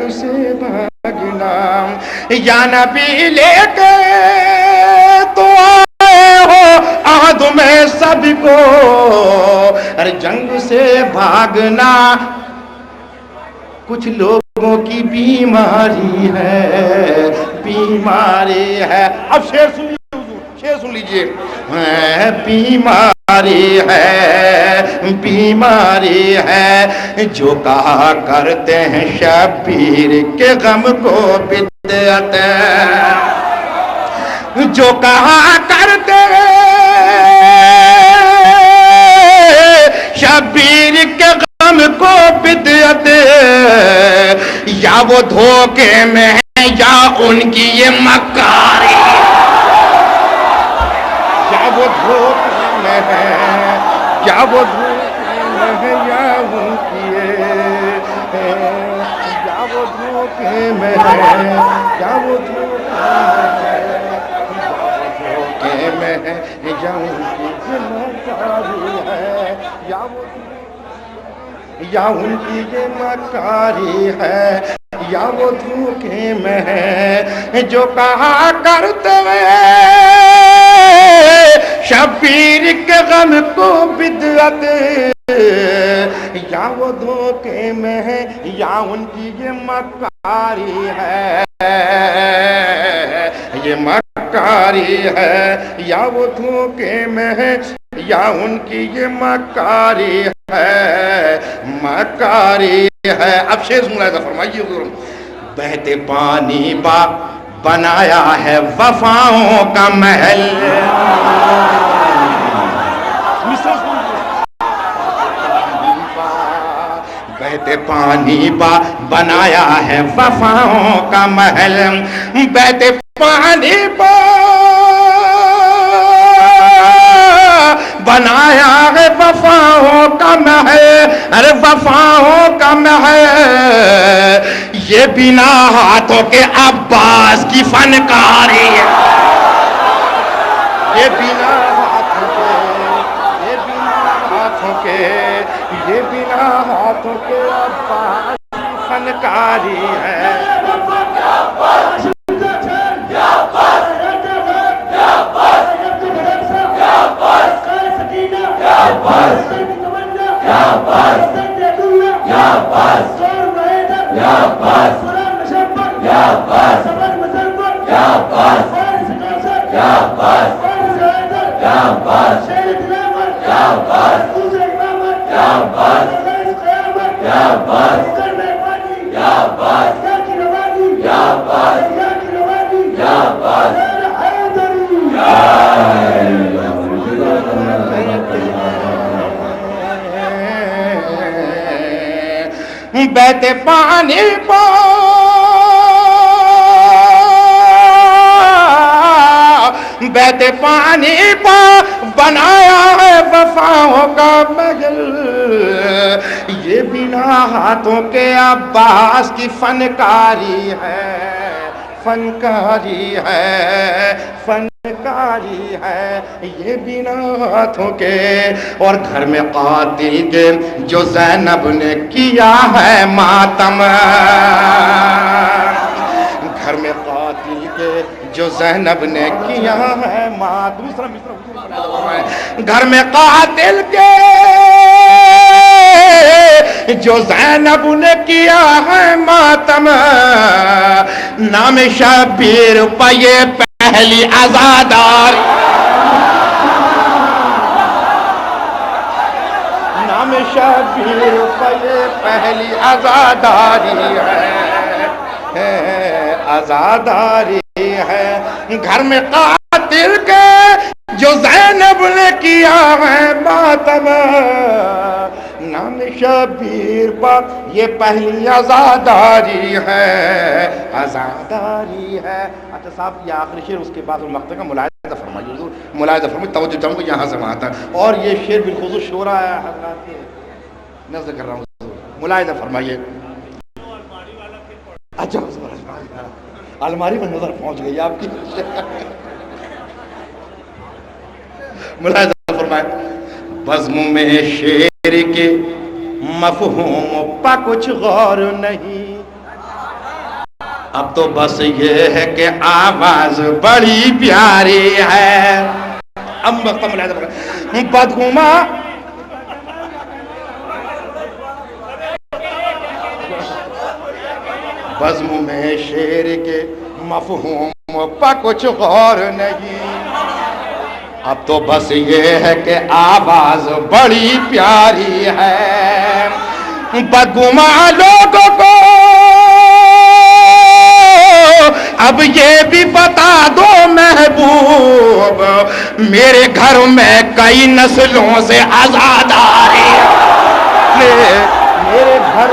جنگ سے بھاگنا یا نبی لے کے تو آئے ہو عہد میں سب کو ارے جنگ سے بھاگنا کچھ لوگوں کی بیماری ہے اب شعر سن لیجئے بیماری ہے جو کہا کرتے ہیں شبیر کے غم کو بدعت جو کہا کرتے شبیر کے غم کو بدعت یا وہ دھوکے میں ہے یا ان کی یہ مکاری یا وہ دھوکے میں ہے یا وہ دھوکے میں ہے یا ان کی یا وہ دھوکے میں ہے یا وہ دھوکے میں ہے یا ان کی یہ مکاری ہے یا ان کی یہ مکاری ہے یا وہ دھوکے میں ہے جو کہا کرتے شبیر کے غم کو بدعت یا وہ دھوکے میں ہے یا ان کی یہ مکاری ہے یہ مکاری ہے یا وہ دھوکے میں ہے یا ان کی یہ مکاری ہے مکاری ہے اب شعر ملاحظہ فرمائیے حضور بہتے پانی با بنایا ہے وفاؤں کا محل بہتے پانی با بنایا ہے وفاؤں کا محل بہتے پانی با بنایا ہے وفاؤں کا محل ارے وفاؤں کا محل یہ بنا ہاتھوں کے عباس کی فنکاری ہے یہ بنا ہاتھوں کے یہ بنا ہاتھوں کے عباس کی فنکاری ہے بہتے پانی پا بہتے پانی پا بنایا ہے وفاؤں کا محل یہ بنا ہاتھوں کے عباس کی فنکاری ہے فنکاری ہے فنکاری ہے یہ بنا ہاتھوں کے اور گھر میں قاتل کے جو زینب نے کیا ہے ماتم گھر میں قاتل کے جو زینب نے کیا ہے ماتم گھر میں قاتل کے جو زینب نے کیا ہے ماتم نام شبیر پہ یہ پہلی عزاداری نام شبیر پہ یہ پہلی عزاداری ہے عزاداری ہے گھر میں قاتل کے جو زینب نے کیا ہے ماتم نام شبیر پر یہ پہلی عزاداری ہے عزاداری ہے اچھا صاحب یہ آخری شعر اس کے بعد المقطع کا ملاحظہ فرمائیے حضور ملاحظہ فرمائیے توجہ چاہوں گا یہاں سے وہاں تک اور یہ شعر بالخصوص شعرا ہے حضرات کے نظر کر رہا ہوں حضور ملاحظہ فرمائیے اچھا الماری میں نظر پہنچ گئی آپ کی ملاحظہ فرمائے بزم میں شعر کے مفہوم پا کچھ غور نہیں اب تو بس یہ ہے کہ آواز بڑی پیاری ہے. بدگما بزم میں شعر کے مفہوم پہ کچھ غور نہیں. اب تو بس یہ ہے کہ آواز بڑی پیاری ہے. بدگما لوگوں کو اب یہ بھی بتا دو محبوب میرے گھر میں کئی نسلوں سے آزاد آ رہی ہے. میرے گھر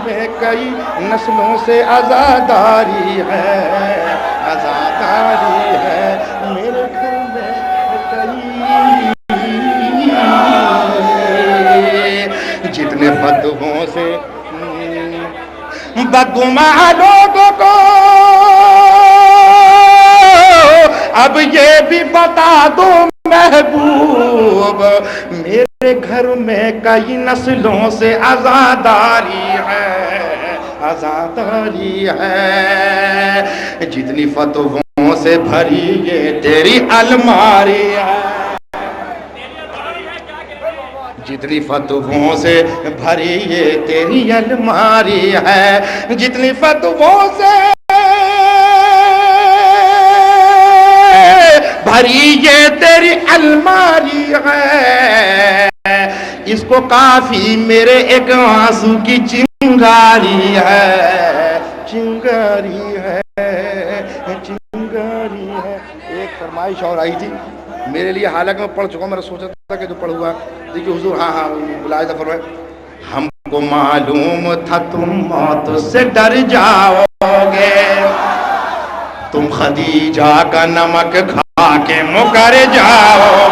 میں کئی نسلوں سے آزاداری ہے. آزاداری ہے میرے گھر میں کئی. جتنے بدگوں سے بدگما لوگوں کو اب یہ بھی بتا دو محبوب میرے گھر میں کئی نسلوں سے آزاداری ہے. آزاداری ہے. جتنی فتووں سے بھری یہ تیری الماری ہے. جتنی فتووں سے بھری یہ تیری الماری ہے. جتنی فتووں سے بھری یہ تیری الماری ہے. اس کو کافی میرے ایک آنسو کی چنگاری ہے. چنگاری ہے. چنگاری ہے. ایک فرمائش اور آئی تھی میرے لیے، حالانکہ میں پڑھ چکا ہوں، میں نے سوچا تھا کہ جو پڑھوں دیکھیے حضور. ہاں ملاحظہ فرمائے. ہم کو معلوم تھا تم موت سے ڈر جاؤ گے، تم خدیجہ کا نمک کھا کے مکر جاؤ.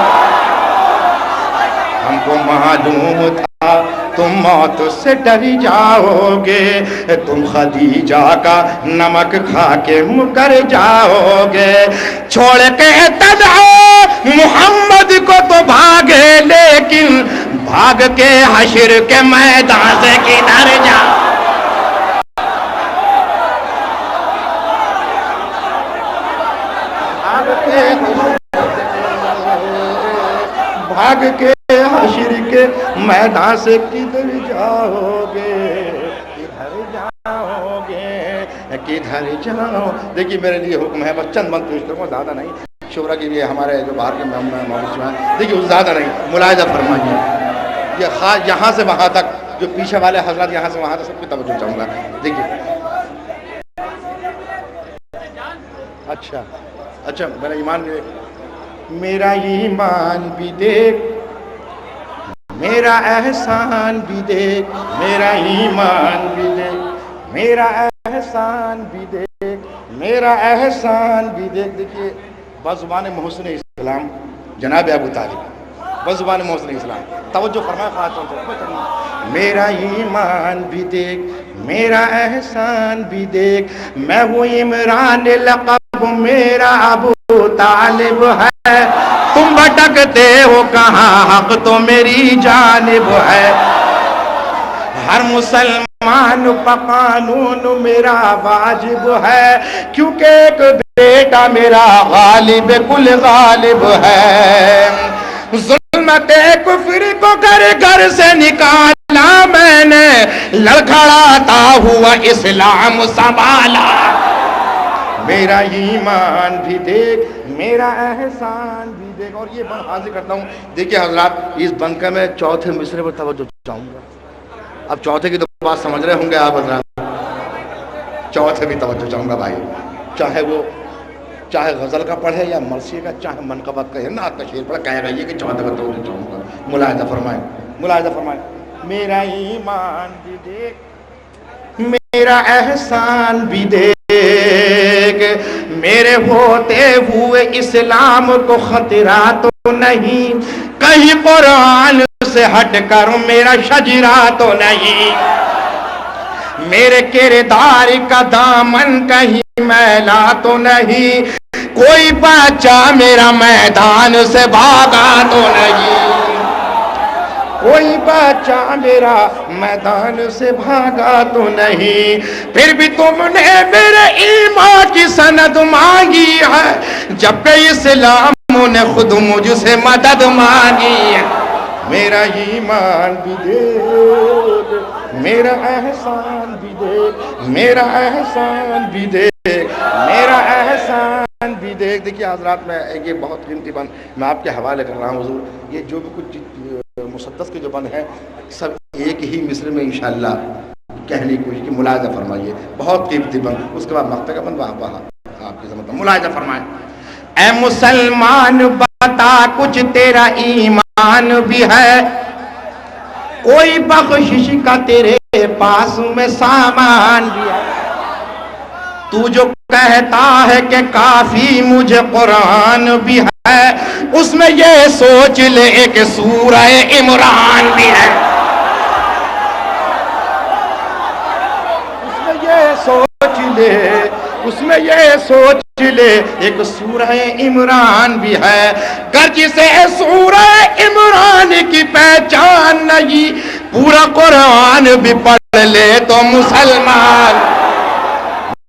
ہم کو معلوم تھا تم موت سے ڈر جاؤ گے، تم خدیجہ کا نمک کھا کے مکر جاؤ گے. چھوڑ کے تدعو محمد کو تو بھاگے، لیکن بھاگ کے حشر کے میدان سے کدھر جاؤ. بھاگ کے حشر کے میدان سے کدھر جاؤ گے. کدھر جاؤ گے. کدھر جاؤ. دیکھیے میرے لیے حکم ہے، بس چند بند پیش کروں گا، زیادہ نہیں. شعرا کے لیے ہمارے جو باہر کے موجود ہیں، دیکھیے زیادہ نہیں، ملاحظہ فرمائیے. یہ خاص یہاں سے وہاں تک، جو پیچھے والے حضرات یہاں سے وہاں تک سب کی توجہ چاہوں گا. دیکھیے اچھا میرا ایمان بھی دیکھ، میرا ایمان بھی دیکھ، میرا احسان بھی دیکھ. میرا ایمان بھی دیکھ، میرا احسان بھی دیکھ، میرا احسان بھی دیکھ. دیکھیے بزبان محسن اسلام جناب ابو طالب، بزبان محسن اسلام توجہ فرمائے خاص طور سے. میرا ایمان بھی دیکھ، میرا احسان بھی دیکھ، میں وہ عمران لقب میرا ابو طالب ہے. تم بھٹکتے ہو کہاں، حق تو میری جانب ہے. ہر مسلمان پہ قانون میرا واجب ہے، کیونکہ ایک بیٹا میرا غالب کل غالب ہے. ظلمت کفر کو گھر سے نکالا میں نے، لڑکھڑاتا ہوا اسلام سنبھالا. میرا ایمان بھی دیکھ، میرا احسان بھی دیکھ. اور یہ بند حاضر کرتا ہوں. دیکھیے حضرات اس بند کا میں چوتھے مصرے پر توجہ چاہوں گا. اب چوتھے کی تو بات سمجھ رہے ہوں گے آپ حضرات، چوتھے بھی توجہ چاہوں گا بھائی. چاہے غزل کا پڑھے یا مرثیے کا، چاہے منقبت کا یا نعت کا شعر پڑھے، کہے گا یہ کہ چوتھے پر توجہ چاہوں گا. ملاحظہ فرمائیں، ملاحظہ فرمائیں. میرا ایمان بھی دیکھ، میرا احسان بھی دیکھ. میرے ہوتے ہوئے اسلام کو خطرہ تو نہیں، کہیں قرآن سے ہٹ کر میرا شجرہ تو نہیں. میرے کردار کا دامن کہیں میلا تو نہیں، کوئی بچہ میرا میدان سے بھاگا تو نہیں، کوئی بچہ میرا میدان سے بھاگا تو نہیں، پھر بھی تم نے میرے ایمان کی سند مانگی ہے، جب کہ اسلام نے خود مجھ سے مدد مانگی ہے۔ میرا ایمان بھی دیکھ، میرا احسان بھی دیکھ، میرا احسان بھی دیکھ، میرا احسان بھی دیکھ۔ دیکھیے حضرات، میں یہ بہت قیمتی بند میں آپ کے حوالے کر رہا ہوں حضور، یہ جو بھی کچھ مسدس کے جو بند ہیں سب ایک ہی مصرع میں انشاءاللہ کہنے کی کوشش کی، ملاحظہ فرمائیے، بہت قیمتی بند۔ اس کے بعد مقطع کا بند وہاں آپ کی ضمانت ملاحظہ فرمائیں۔ اے مسلمان بتا کچھ تیرا ایمان بھی ہے، کوئی بخشش کا تیرے پاس میں سامان بھی ہے، تو جو کہتا ہے کہ کافی مجھے قرآن بھی ہے، اس میں یہ سوچ لے کہ سورہ عمران بھی ہے، اس میں یہ سوچ لے، اس میں یہ سوچ لے ایک سورہ عمران بھی ہے، گر جسے سورہ عمران کی پہچان نہیں، پورا قرآن بھی پڑھ لے تو مسلمان۔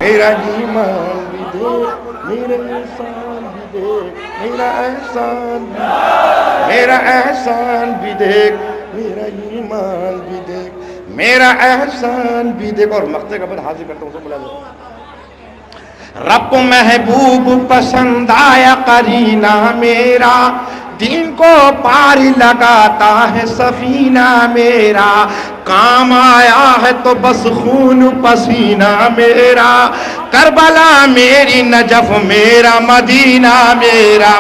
میرا ایمان بھی دیکھ، میرا احسان بھی دیکھ، میرا احسان بھی دیکھ، میرا احسان بھی دیکھ، میرا ایمان بھی دیکھ، میرا احسان بھی دیکھ۔ اور مقطع کا بعد حاضر کرتا ہوں سب بلا دو۔ رب محبوب پسند آیا قرینہ میرا، دین کو پار لگاتا ہے سفینہ میرا، کام آیا ہے تو بس خون پسینہ میرا، کربلا میری نجف میرا مدینہ میرا،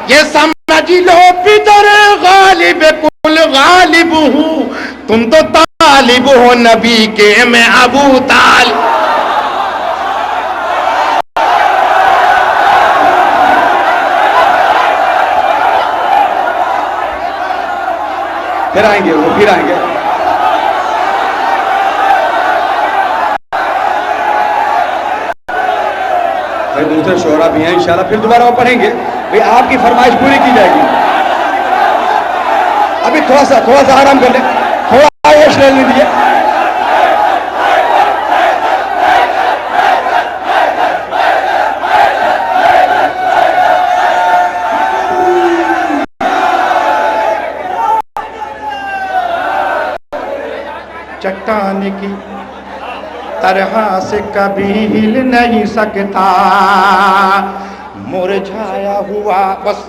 یہ سمجھ لو پدر غالب کل غالب ہوں، تم تو طالب ہو نبی کے، میں ابو طالب۔ پھر آئیں گے وہ، پھر آئیں گے۔ پھر دوسرے شعرا بھی ہیں انشاءاللہ، پھر دوبارہ وہ پڑھیں گے، بھئی آپ کی فرمائش پوری کی جائے گی۔ ابھی تھوڑا سا آرام کر لیں، تھوڑا آئیش لے لیجیے۔ چٹان کی طرح سے کبھی ہل نہیں سکتا، مرجھایا ہوا بس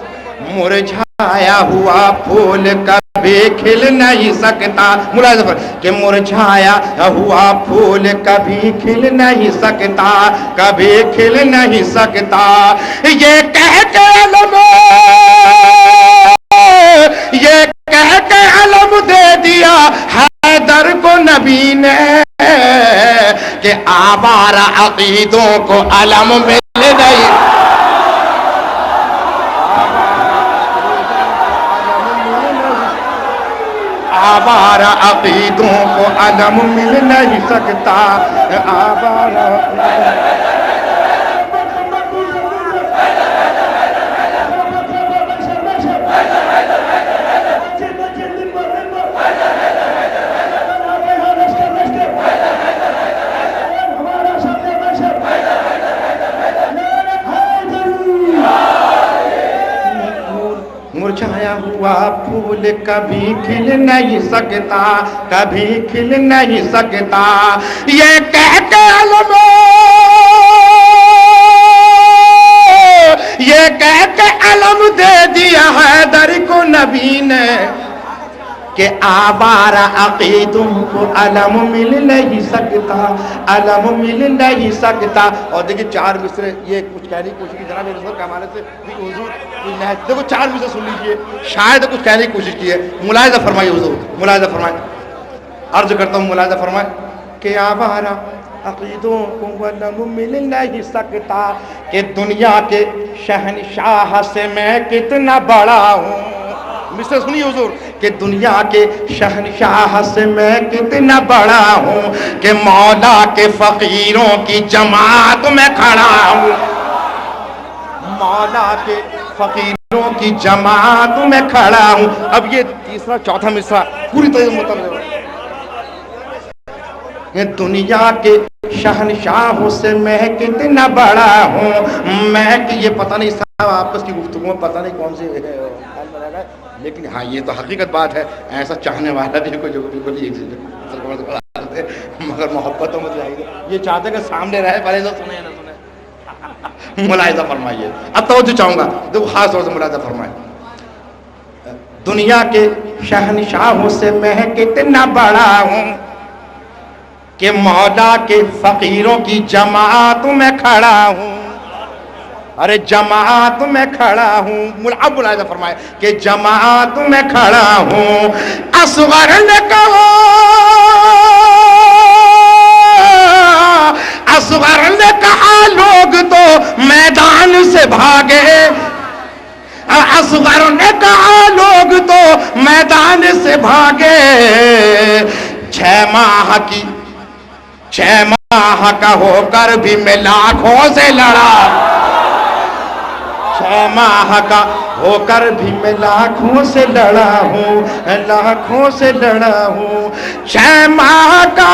مرجھایا ہوا پھول کبھی کھل نہیں سکتا، ملاحظہ فرمائیں کہ مرجھایا ہوا پھول کبھی کھل نہیں سکتا، کبھی کھل نہیں سکتا، یہ کہہ کے علم، یہ کہہ کے علم دے دیا حیدر کو نبی نے کہ آوارہ عقیدوں کو علم مل گئی، آوارہ عقیدوں کو علم مل نہیں سکتا، آوارہ مرجھایا ہوا پھول کبھی کھل نہیں سکتا، کبھی کھل نہیں سکتا، یہ کہہ کے علم، یہ کہہ کے علم دے دیا حیدر کو نبی نے کہ آوارہ عقیدوں کو علم مل نہیں سکتا، علم مل نہیں سکتا۔ اور دیکھیں چار مصرے یہ کچھ کہنے کی کوشش کی جناب رسول کے حوالے سے حضور، دیکھو چار مصرے سن لیجئے، شاید کچھ کہنے کی کوشش کی ہے، ملاحظہ فرمائیے حضور، ملاحظہ فرمائیں، عرض کرتا ہوں ملاحظہ فرمائیں کہ آوارہ عقیدوں کو علم مل نہیں سکتا، کہ دنیا کے شہنشاہ سے میں کتنا بڑا ہوں، مصرے سنیے حضور، کہ دنیا کے شہنشاہ سے میں کتنا بڑا ہوں، کہ مولا کے فقیروں کی جماعت میں کھڑا ہوں، مولا کے فقیروں کی جماعت میں کھڑا ہوں. اب یہ تیسرا چوتھا مصرع پوری طرح سے مترجم ہے. دنیا کے شہنشاہوں سے میں کتنا بڑا ہوں میں کہ یہ پتہ نہیں صاحب آپس کی گفتگو میں پتہ نہیں کون سے لیکن ہاں یہ تو حقیقت بات ہے. ایسا چاہنے والا بھی کوئی جو بالکل مگر محبتوں میں چاہیے یہ چاہتے کہ سامنے رہے پہلے تو سنے نہ سنے. ملاحظہ فرمائیے. اب توجہ چاہوں گا دیکھو خاص طور سے ملاحظہ فرمائیں. دنیا کے شہنشاہوں سے میں کتنا بڑا ہوں کہ مولا کے فقیروں کی جماعت میں کھڑا ہوں. ارے جماعت میں کھڑا ہوں. اب ملاحظہ فرمائے کہ جماعت میں کھڑا ہوں. اصغر نے کہا اصغر نے کہا لوگ تو میدان سے بھاگے. اصغر نے کہا لوگ تو میدان سے بھاگے. 6 ماہ کا ہو کر بھی میں لاکھوں سے لڑا. 6 ماہ کا ہو کر بھی میں لاکھوں سے لڑا ہوں. لاکھوں سے لڑا ہوں. 6 ماہ کا